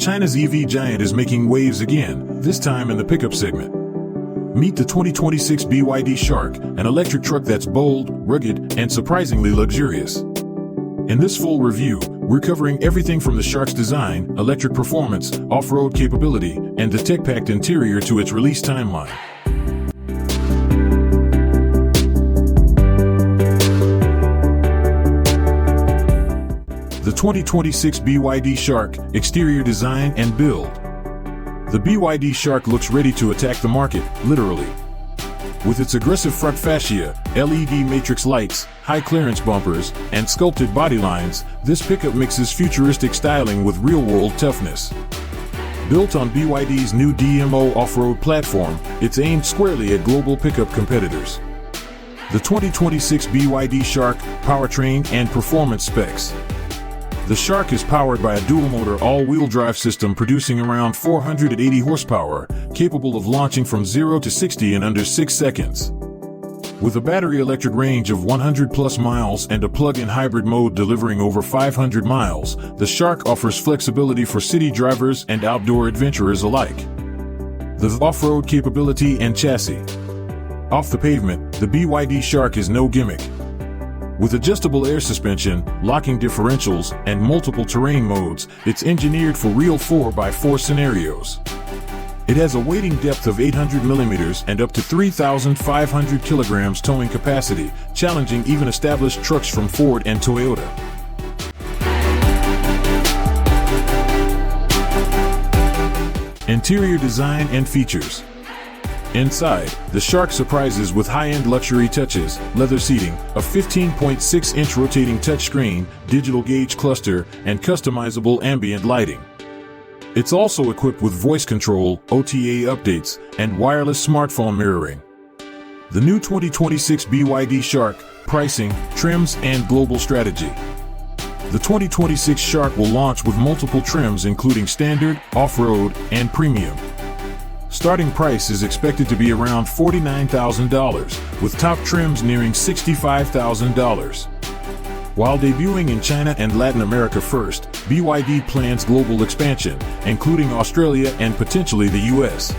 China's EV giant is making waves again, this time in the pickup segment. Meet the 2026 BYD SHARK, an electric truck that's bold, rugged, and surprisingly luxurious. In this full review, we're covering everything from the SHARK's design, electric performance, off-road capability, and the tech-packed interior to its release timeline. The 2026 BYD SHARK, exterior design and build. The BYD SHARK looks ready to attack the market, literally. With its aggressive front fascia, LED matrix lights, high-clearance bumpers, and sculpted body lines, this pickup mixes futuristic styling with real-world toughness. Built on BYD's new DMO off-road platform, it's aimed squarely at global pickup competitors. The 2026 BYD SHARK, powertrain and performance specs. The SHARK is powered by a dual-motor all-wheel drive system producing around 480 horsepower, capable of launching from 0 to 60 in under 6 seconds. With a battery electric range of 100+ miles and a plug-in hybrid mode delivering over 500 miles, the SHARK offers flexibility for city drivers and outdoor adventurers alike. The off-road capability and chassis. Off the pavement, the BYD SHARK is no gimmick. With adjustable air suspension, locking differentials, and multiple terrain modes, it's engineered for real 4x4 scenarios. It has a weighting depth of 800 millimeters and up to 3,500 kilograms towing capacity, challenging even established trucks from Ford and Toyota. Interior design and features. Inside, the SHARK surprises with high-end luxury touches, leather seating, a 15.6-inch rotating touchscreen, digital gauge cluster, and customizable ambient lighting. It's also equipped with voice control, OTA updates, and wireless smartphone mirroring. The new 2026 BYD SHARK, pricing, trims, and global strategy. The 2026 SHARK will launch with multiple trims including standard, off-road, and premium. Starting price is expected to be around $49,000, with top trims nearing $65,000. While debuting in China and Latin America first, BYD plans global expansion, including Australia and potentially the US.